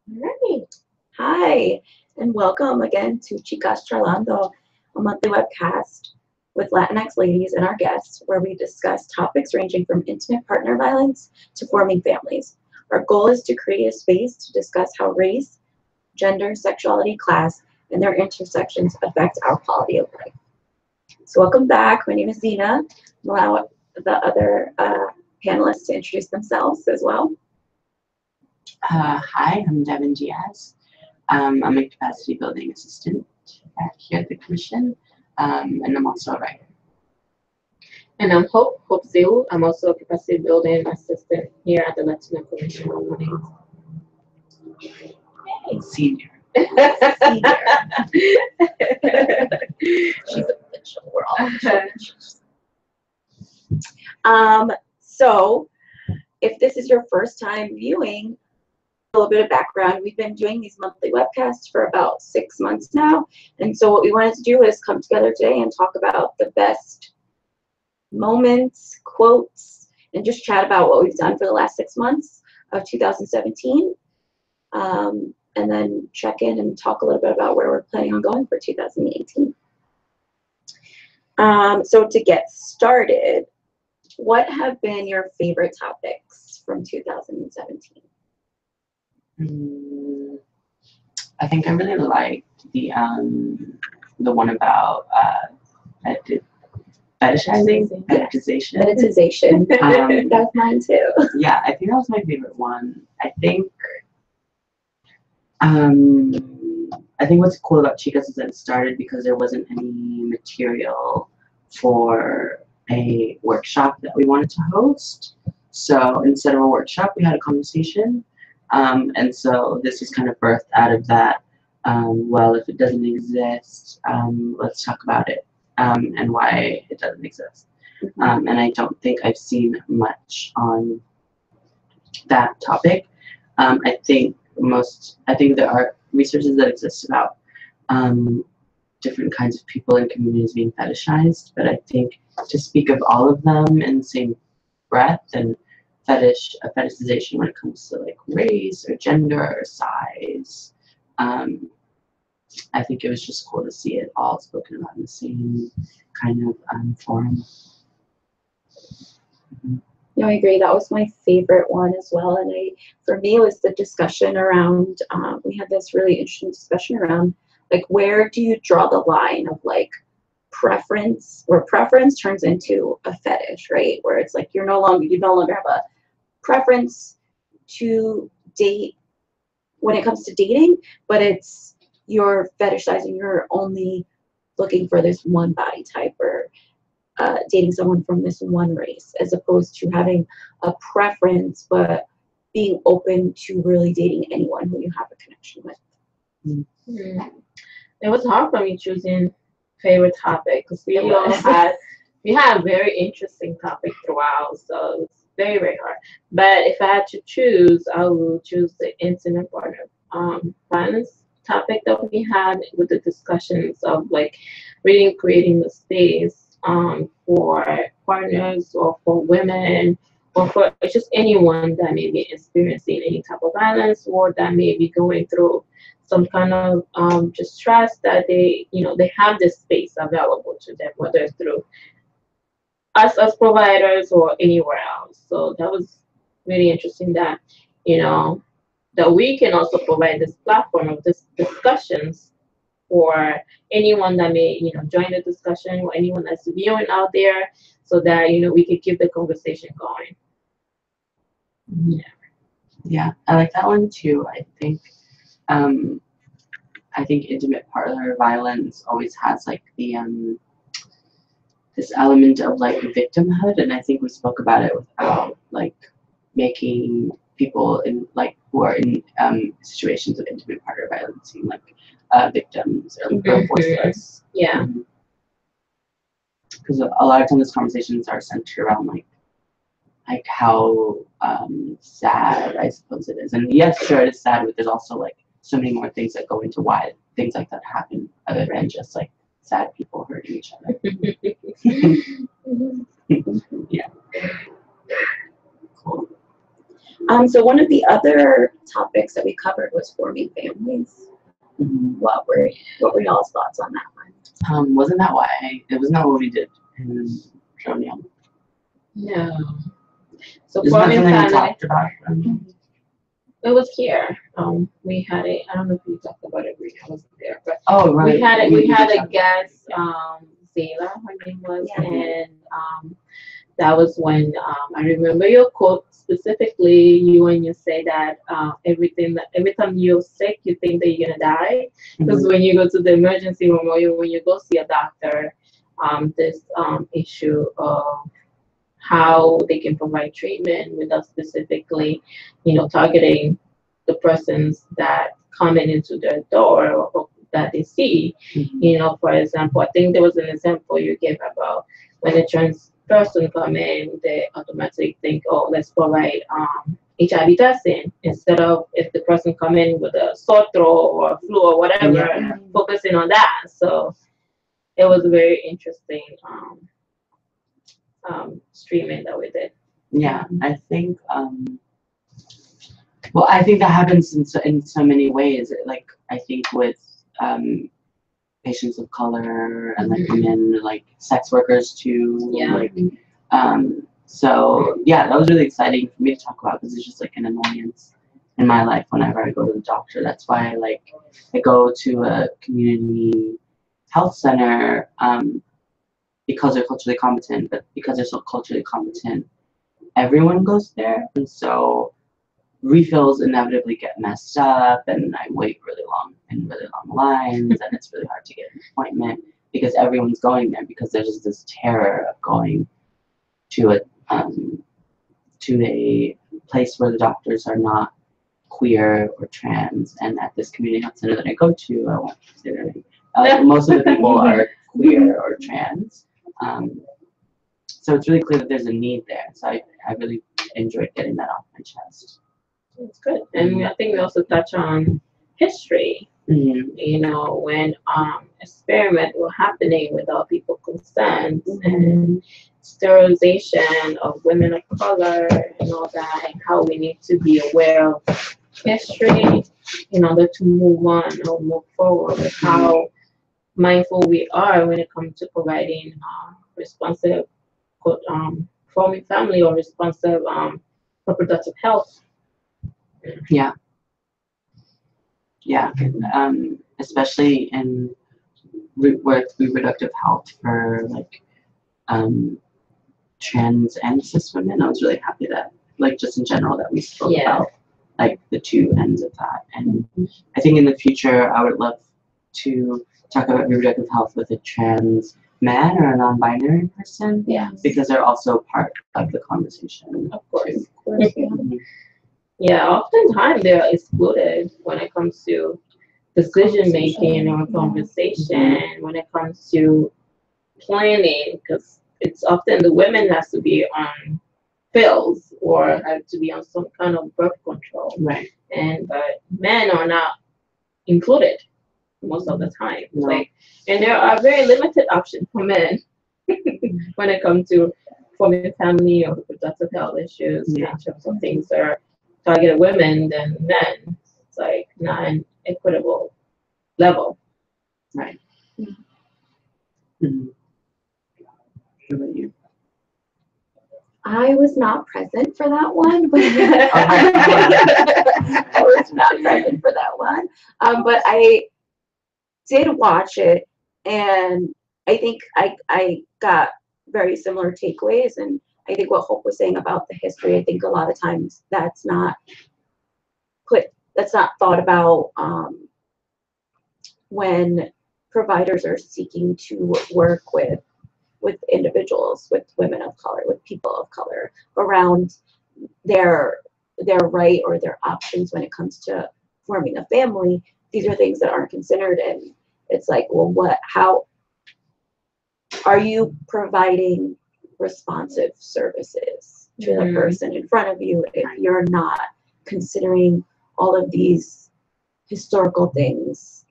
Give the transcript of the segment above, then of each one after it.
Right. Hi, and welcome again to Chicas Charlando, a monthly webcast with Latinx ladies and our guests, where we discuss topics ranging from intimate partner violence to forming families. Our goal is to create a space to discuss how race, gender, sexuality, class, and their intersections affect our quality of life. So, welcome back. My name is Zena. I'll allow the other panelists to introduce themselves as well. Hi, I'm Devin Diaz. I'm a capacity building assistant here at the commission, and I'm also a writer. And I'm Hope Zhu. I'm also a capacity building assistant here at the Latino Commission on Women. Senior. Senior. She's official. We're all official. So, if this is your first time viewing, a little bit of background. We've been doing these monthly webcasts for about 6 months now. And so what we wanted to do is come together today and talk about the best moments, quotes, and just chat about what we've done for the last 6 months of 2017. And then check in and talk a little bit about where we're planning on going for 2018. So to get started, what have been your favorite topics from 2017? I think I really liked the one about fetishizing, fetishization. Fetishization. That's mine too. Yeah, I think that was my favorite one. I think what's cool about Chicas is that it started because there wasn't any material for a workshop that we wanted to host. So instead of a workshop, we had a conversation. And so this was kind of birthed out of that. Well, if it doesn't exist, let's talk about it and why it doesn't exist. And I don't think I've seen much on that topic. I think there are resources that exist about different kinds of people and communities being fetishized, but I think to speak of all of them in the same breath and fetishization when it comes to like race or gender or size, I think it was just cool to see it all spoken about in the same kind of forum. No, I agree. That was my favorite one as well. And for me, it was the discussion around, we had this really interesting discussion around, like, where do you draw the line of, like, preference, where preference turns into a fetish, right? Where it's like you no longer have a preference to date when it comes to dating, but it's you're fetishizing, you're only looking for this one body type or dating someone from this one race, as opposed to having a preference but being open to really dating anyone who you have a connection with. Mm-hmm. It was hard for me choosing favorite topic because we had a very interesting topic throughout, so it's very, very hard. But if I had to choose, I would choose the intimate partner violence topic that we had with the discussions of like really creating the space for partners or for women or for just anyone that may be experiencing any type of violence or that may be going through some kind of just stress, that they have this space available to them, whether through us as providers or anywhere else. So that was really interesting that that we can also provide this platform of this discussions for anyone that may join the discussion or anyone that's viewing out there, so that we could keep the conversation going. Yeah, I like that one too. I think intimate partner violence always has like the this element of like victimhood, and I think we spoke about it without like making people in like who are in situations of intimate partner violence seem like victims or voiceless. Yeah. Because a lot of times these conversations are centered around like how sad I suppose it is, and yes, sure it is sad, but there's also like so many more things that go into why things like that happen, other than just like sad people hurting each other. Yeah. Cool. So one of the other topics that we covered was forming families. What were y'all's thoughts on that one? Wasn't that why? It was not what we did in Jonium. No. So Isn't that forming something we family. talked about? It was here. We had it. I don't know if we talked about it. I wasn't there, but Oh, right. we had it. We had did a talk. guest, Zayla, her name was, Yeah. and that was when I remember your quote specifically. When you say that every time you're sick, you think that you're gonna die, because when you go to the emergency room or when you go see a doctor, this issue of how they can provide treatment without specifically, targeting the persons that coming into their door or that they see. For example, I think there was an example you gave about when a trans person come in, they automatically think, oh, let's provide HIV testing instead of if the person come in with a sore throat or flu or whatever, focusing on that. So it was a very interesting streaming that we did. Yeah, I think. Well, I think that happens in so many ways. Like I think with patients of color and like women, like sex workers too. Yeah. Like, so yeah, that was really exciting for me to talk about because it's just like an annoyance in my life whenever I go to the doctor. That's why I go to a community health center because they're culturally competent, but because they're so culturally competent, everyone goes there, and so refills inevitably get messed up, and I wait really long lines, and it's really hard to get an appointment because everyone's going there because there's just this terror of going to a place where the doctors are not queer or trans. And at this community health center that I go to, I won't say their name, most of the people are queer or trans. So it's really clear that there's a need there. So I really enjoyed getting that off my chest. It's good. And I think we also touch on history. When experiments were happening without people's consent and sterilization of women of color and all that, and how we need to be aware of history in order to move on or move forward with how mindful we are when it comes to providing responsive forming family or responsive reproductive health. Yeah. Especially in reproductive health for like trans and cis women. I was really happy that, like, just in general, that we spoke about like the two ends of that. And I think in the future, I would love to talk about reproductive health with a trans man or a non-binary person. Yeah. Because they're also part of the conversation. Of course. Yeah, oftentimes they are excluded when it comes to decision making or conversation, when it comes to planning, because it's often the women has to be on pills or have to be on some kind of birth control. Right. But men are not included most of the time. No. And there are very limited options for men when it comes to forming family or reproductive health issues in terms of things that are targeted women than men. It's like not an equitable level. Right. What about you? I was not present for that one, but I was not present for that one. But I did watch it, and I think I got very similar takeaways. And I think what Hope was saying about the history, I think a lot of times that's not thought about when providers are seeking to work with individuals, with women of color, with people of color, around their right or their options when it comes to forming a family. These are things that aren't considered, and it's like, well, how are you providing responsive services to the person in front of you if you're not considering all of these historical things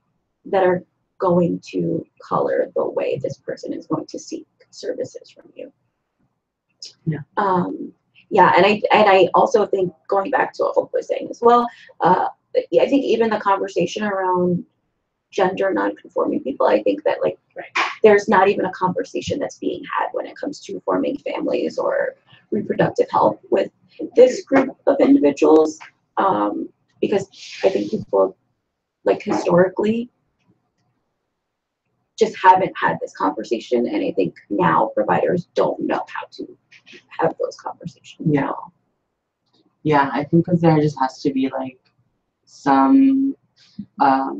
that are going to color the way this person is going to seek services from you? Yeah. Yeah, and I also think, going back to what Hope was saying as well, I think even the conversation around gender non-conforming people, I think that like there's not even a conversation that's being had when it comes to forming families or reproductive health with this group of individuals, because I think people like historically just haven't had this conversation, and I think now providers don't know how to have those conversations. Yeah. Yeah, I think because there just has to be like some I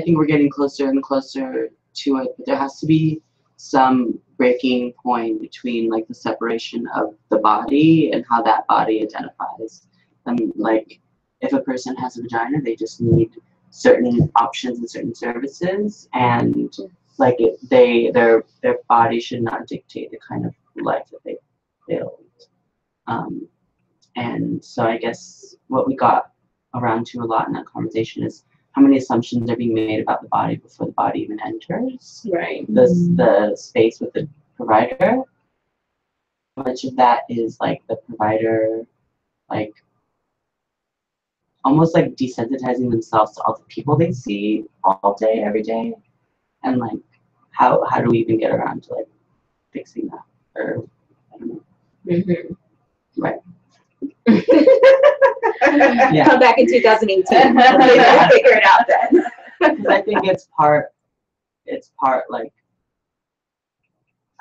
think we're getting closer and closer to it, but there has to be some breaking point between like the separation of the body and how that body identifies. And like if a person has a vagina, they just need certain options and certain services, and like their body should not dictate the kind of life that they build. And so I guess what we got around to a lot in that conversation is how many assumptions are being made about the body before the body even enters the space with the provider. How much of that is like the provider like almost like desensitizing themselves to all the people they see all day, every day, and like how do we even get around to like fixing that? Or I don't know. Mm-hmm. Right. Yeah. Come back in 2018. We'll figure it out then. Because I think it's part like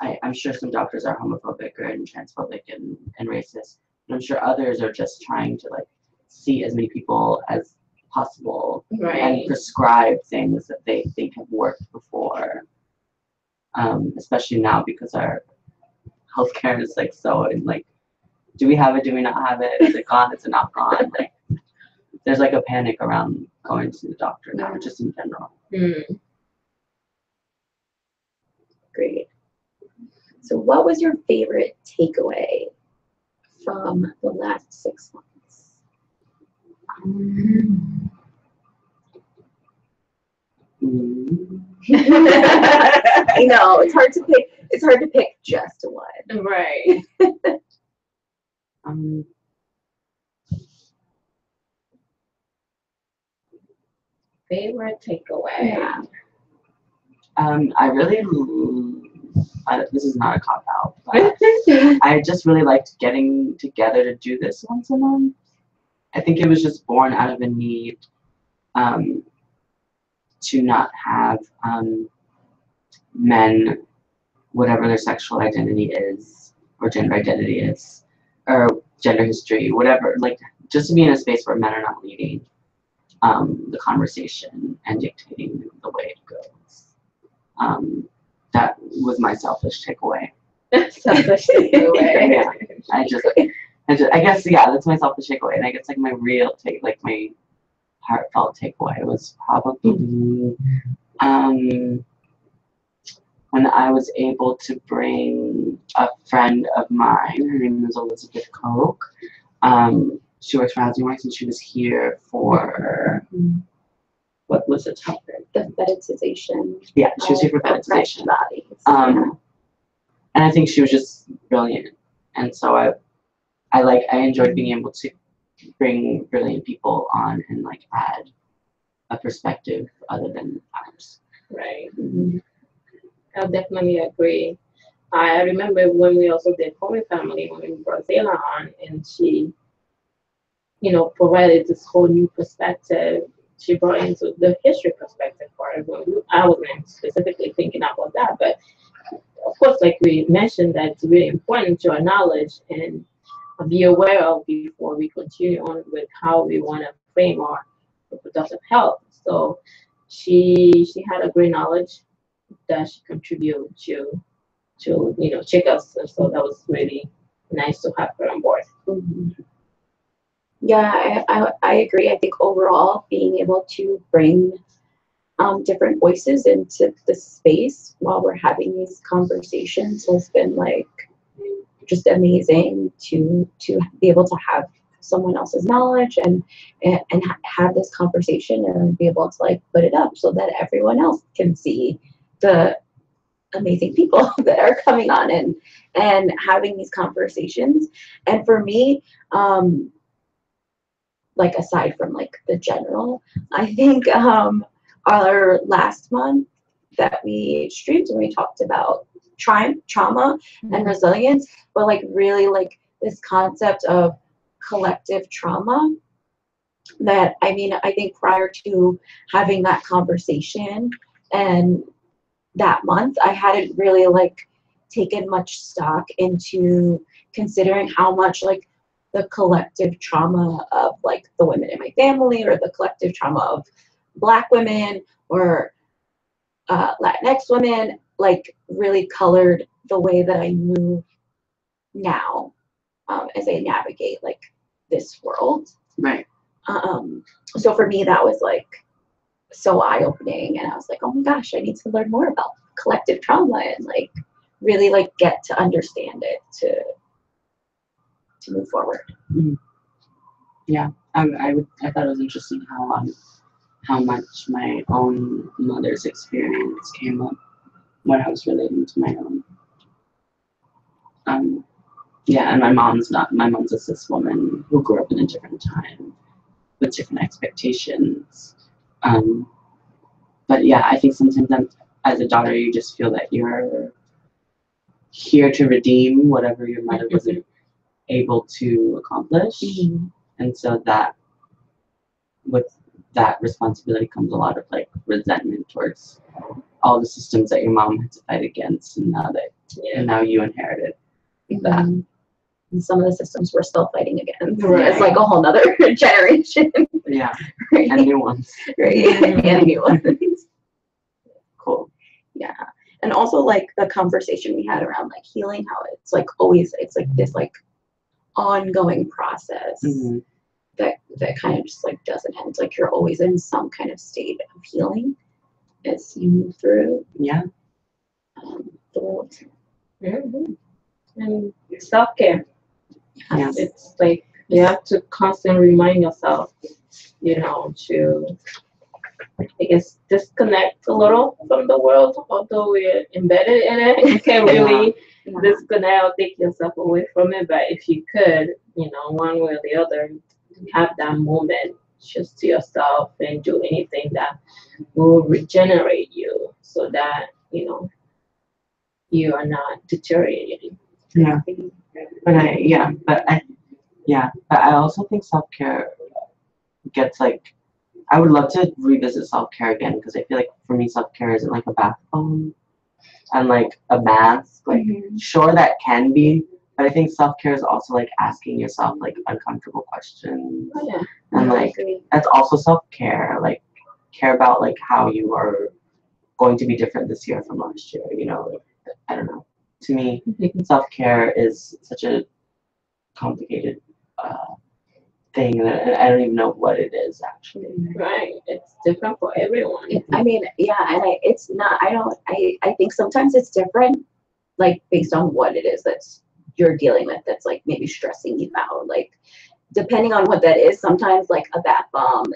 I'm sure some doctors are homophobic and transphobic and racist, but I'm sure others are just trying to like see as many people as possible and prescribe things that they think have worked before. Especially now because our healthcare is like so like, do we have it? Do we not have it? Is it gone? Is it not gone? Like, there's like a panic around going to the doctor now, just in general. Mm. Great. So, what was your favorite takeaway from the last 6 months? I know it's hard to pick. It's hard to pick just one. Right. Favorite takeaway. Yeah. I really. This is not a cop out, but I just really liked getting together to do this once a month. I think it was just born out of a need to not have men, whatever their sexual identity is, or gender identity is, or gender history, whatever, like just to be in a space where men are not leading the conversation and dictating the way it goes. That was my selfish takeaway. Selfish takeaway. Yeah, I guess, yeah, that's my selfish takeaway. And I guess like my real my heartfelt takeaway was probably when I was able to bring a friend of mine, her name is Elizabeth Koch. She works for Housing Works, and she was here for, what was the topic? The fetishization. Yeah, she was here for fetishization. Bodies. And I think she was just brilliant. And so I enjoyed being able to bring brilliant people on and like add a perspective other than ours. Right. Mm-hmm. I definitely agree. I remember when we also did Homie Family, when we brought Zayla on, and she, provided this whole new perspective. She brought into the history perspective part of it. I wasn't specifically thinking about that, but of course, like we mentioned, that's really important to acknowledge and be aware of before we continue on with how we want to frame our reproductive health. So she had a great knowledge that she contributed to Chicas, and so that was really nice to have her on board. Mm-hmm. Yeah, I agree. I think overall being able to bring different voices into the space while we're having these conversations has been like just amazing to be able to have someone else's knowledge and have this conversation and be able to like put it up so that everyone else can see the amazing people that are coming on and having these conversations. And for me, like aside from like the general, I think our last month that we streamed and we talked about trauma and resilience, but like really like this concept of collective trauma that, I mean, I think prior to having that conversation and that month, I hadn't really like taken much stock into considering how much like the collective trauma of like the women in my family, or the collective trauma of Black women or Latinx women, like really colored the way that I move now as I navigate like this world. Right. So for me, that was like so eye-opening, and I was like, oh my gosh, I need to learn more about collective trauma and like really like get to understand it to move forward. Yeah, I thought it was interesting how much my own mother's experience came up when I was relating to my own. Yeah, and my mom's a cis woman who grew up in a different time with different expectations. But yeah, I think sometimes as a daughter, you just feel that you're here to redeem whatever your mother wasn't able to accomplish. And so that with that responsibility comes a lot of like resentment towards all the systems that your mom had to fight against, and now you inherited that. And some of the systems we're still fighting against. Right. It's like a whole nother generation. Yeah. Right. And new ones. Right. And new ones. Cool. Yeah. And also like the conversation we had around like healing, how it's like always, it's like this like ongoing process that kind of just like doesn't end. Like you're always in some kind of state of healing as you move through the world. And self-care. Yes. It's like you have to constantly remind yourself, to, I guess, disconnect a little from the world, although we're embedded in it. You can't really disconnect or take yourself away from it. But if you could, one way or the other, have that moment just to yourself and do anything that will regenerate you so that, you are not deteriorating. Yeah. But I also think self-care gets like, I would love to revisit self-care again, because I feel like for me self-care isn't like a bath bomb and like a mask. Like sure, that can be, but I think self-care is also like asking yourself like uncomfortable questions. And like that's also self-care. Like care about like how you are going to be different this year from last year, like, I don't know. To me, self-care is such a complicated thing that I don't even know what it is actually. Right. It's different for everyone. I mean, yeah, and it's not, I think sometimes it's different, like based on what it is that's you're dealing with that's like maybe stressing you out. Like depending on what that is, sometimes like a bath bomb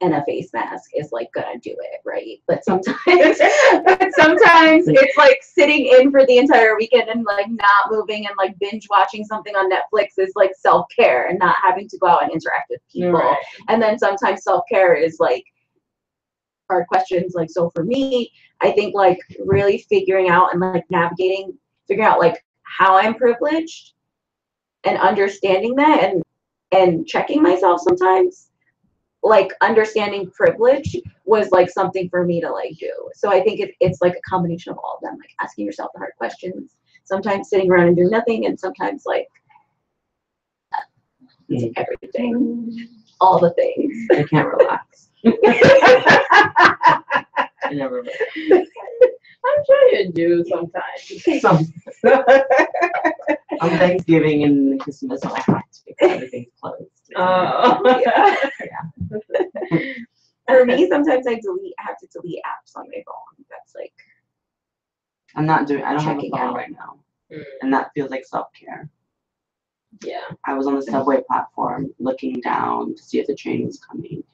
and a face mask is like gonna do it, right? But sometimes it's like sitting in for the entire weekend and like not moving and like binge watching something on Netflix is like self-care, and not having to go out and interact with people. Right. And then sometimes self-care is like hard questions. Like, so for me, I think like really figuring out and like figuring out like how I'm privileged and understanding that and checking myself sometimes. Like understanding privilege was like something for me to like do. So I think it's like a combination of all of them, like asking yourself the hard questions, sometimes sitting around and doing nothing, and sometimes like everything, all the things. I can't relax. I never relax. I'm sure you do sometimes. On Thanksgiving and Christmas, I have to because everything's closed. Yeah. For me, sometimes I have to delete apps on my phone. That's like I don't have a phone out. right now. And that feels like self-care. Yeah. I was on the subway platform looking down to see if the train was coming,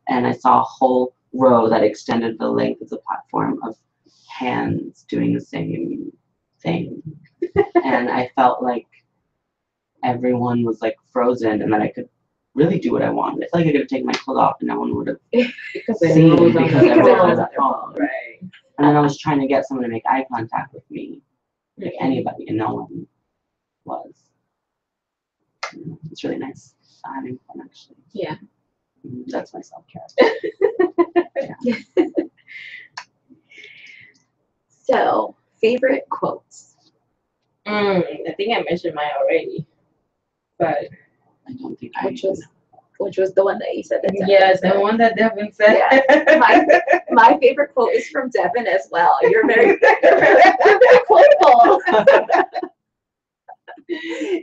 and I saw a whole row that extended the length of the platform of hands doing the same thing. And I felt like everyone was like frozen and that I could really do what I wanted. I felt like I could have taken my clothes off and no one would have seen because everyone was at home. Right. And then I was trying to get someone to make eye contact with me, like anybody, and no one was. It's really nice having fun, actually. Yeah. That's my self-care. So, favorite quotes. I think I mentioned mine already, but I don't think Which was the one that you said that Devin yes, said. the one that Devin said. Yeah. My favorite quote is from Devin as well. You're very quotable.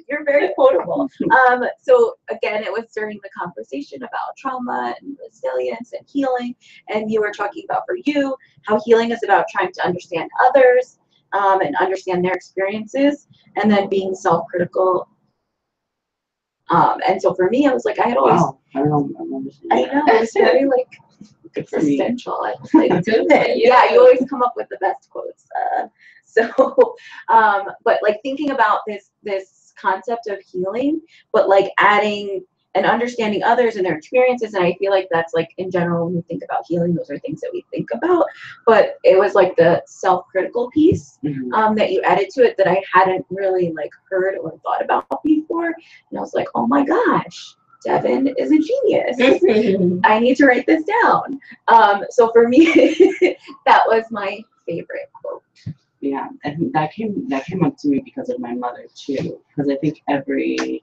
You're very quotable. So again, it was during the conversation about trauma and resilience and healing, and you were talking about for you how healing is about trying to understand others and understand their experiences, and then being self-critical. And so for me, I was like, I had always. Wow, I don't remember. I know, it was very like Good for me. existential. I was like, Good for you. yeah, you always come up with the best quotes. But like thinking about this concept of healing, but like adding and understanding others and their experiences, and I feel like that's like in general when we think about healing, those are things that we think about. But it was like the self-critical piece that you added to it that I hadn't really like heard or thought about before, and I was like, oh my gosh, Devin is a genius. I need to write this down. So for me, that was my favorite quote. Yeah, I think that came up to me because of my mother too. Because I think every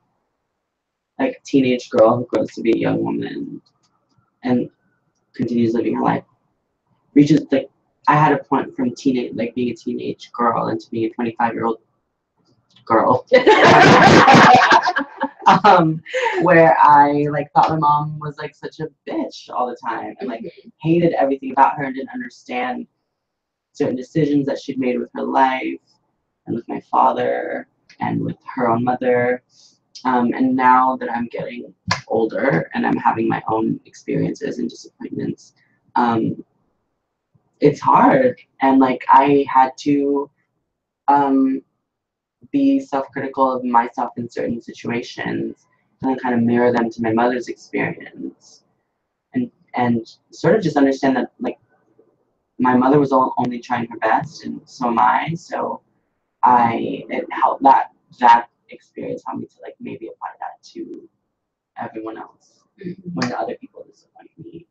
like teenage girl who grows to be a young woman and continues living her life reaches like I had a point from teenage like being a teenage girl into being a 25-year-old girl. Where I like thought my mom was like such a bitch all the time and like hated everything about her and didn't understand certain decisions that she'd made with her life and with my father and with her own mother. And now that I'm getting older and I'm having my own experiences and disappointments, it's hard. And like I had to be self-critical of myself in certain situations and then kind of mirror them to my mother's experience and sort of just understand that like my mother was only trying her best and so am I. So it helped that experience helped me to like maybe apply that to everyone else when other people disappoint me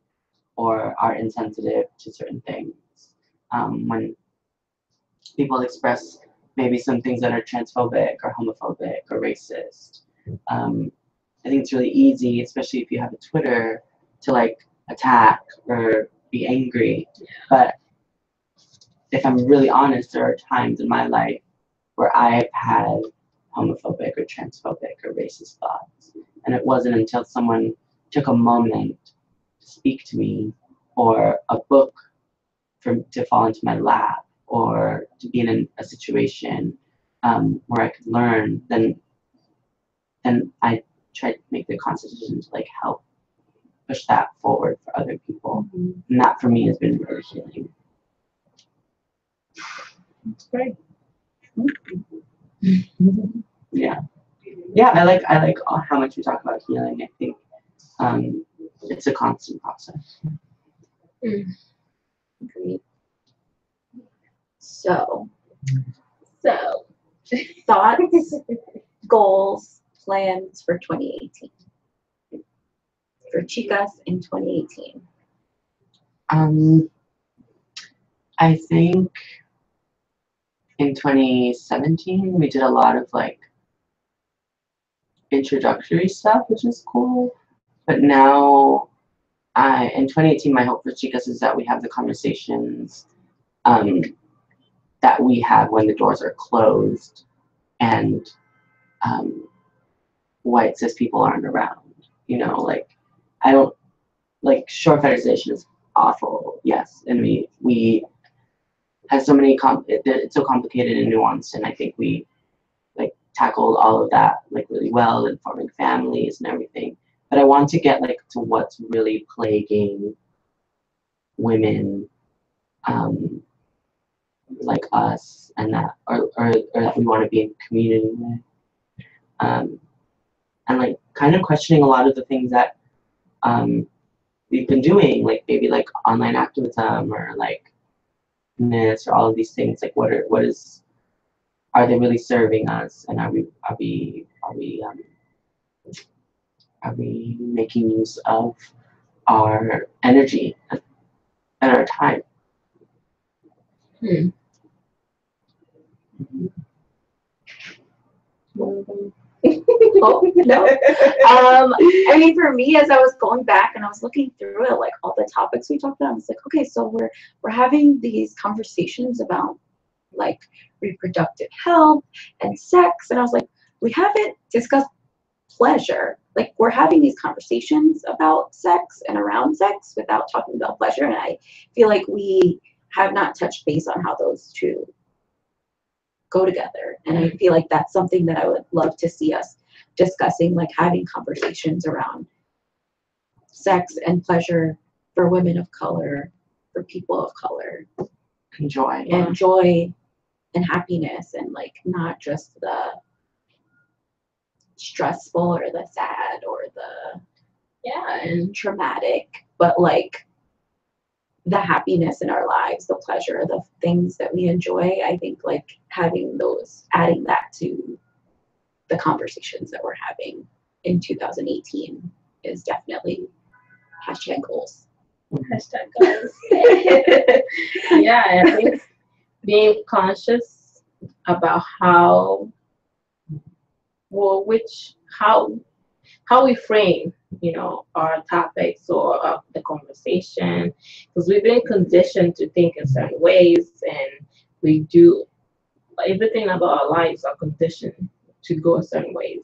or are insensitive to certain things. When people express maybe some things that are transphobic or homophobic or racist. I think it's really easy, especially if you have a Twitter, to like attack or be angry. But if I'm really honest, there are times in my life where I've had homophobic or transphobic or racist thoughts. And it wasn't until someone took a moment to speak to me or a book to fall into my lap or to be in a situation where I could learn, then I try to make the conscious decision to like help push that forward for other people. And that for me has been really healing. That's great. Yeah. I like how much we talk about healing. I think it's a constant process. Agreed. So thoughts, goals, plans for 2018. For Chicas in 2018. I think in 2017 we did a lot of like introductory stuff, which is cool. But now in 2018 my hope for Chicas is that we have the conversations that we have when the doors are closed and white cis people aren't around. You know, like I don't like shore fetishization is awful, yes, and we have so many it's so complicated and nuanced, and I think we like tackled all of that like really well in forming families and everything. But I want to get like to what's really plaguing women like us, and that, or that we want to be in community with, and like kind of questioning a lot of the things that we've been doing, like maybe like online activism or like this or all of these things. Like are they really serving us, and are we making use of our energy and our time? Oh, no. I mean, for me, as I was going back and I was looking through it, like all the topics we talked about, I was like, okay, so we're having these conversations about like reproductive health and sex, and I was like, we haven't discussed pleasure. Like, we're having these conversations about sex and around sex without talking about pleasure, and I feel like we have not touched base on how those two go together. And I feel like that's something that I would love to see us discussing, like having conversations around sex and pleasure for women of color, for people of color, and joy. and joy and happiness, and like not just the stressful or the sad or the and traumatic, but like the happiness in our lives, the pleasure, the things that we enjoy. I think like adding that to the conversations that we're having in 2018 is definitely #goals. #goals. Yeah, I think being conscious about how we frame, our topics or the conversation, because we've been conditioned to think in certain ways, and we do everything about our lives are conditioned to go in certain ways.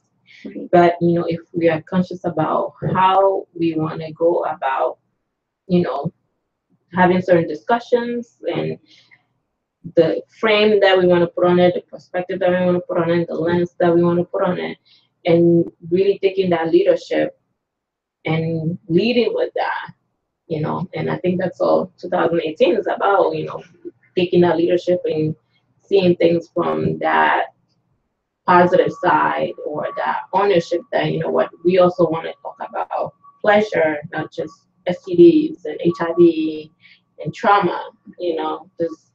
But if we are conscious about how we want to go about, having certain discussions, and the frame that we want to put on it, the perspective that we want to put on it, the lens that we want to put on it, and really taking that leadership and leading with that, and I think that's all 2018 is about, taking that leadership and seeing things from that positive side, or that ownership that, what we also want to talk about pleasure, not just STDs and HIV and trauma, there's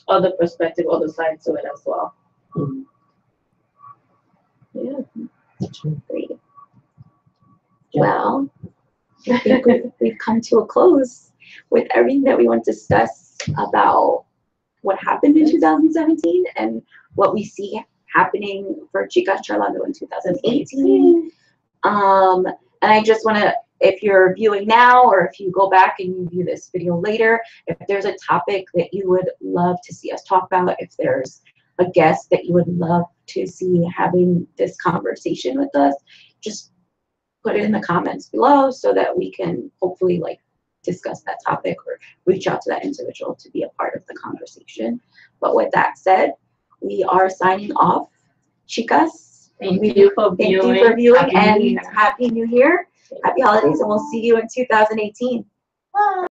other perspective, other sides to it as well. Great. Well, I think we've come to a close with everything that we want to discuss about what happened in 2017 and what we see happening for Chicas Charlando in 2018. And I just want to, if you're viewing now or if you go back and you view this video later, if there's a topic that you would love to see us talk about, if there's a guest that you would love to see having this conversation with us, just put it in the comments below so that we can hopefully like discuss that topic or reach out to that individual to be a part of the conversation. But with that said, we are signing off. Chicas, thank you for viewing, and Happy New Year. Happy holidays, and we'll see you in 2018. Bye.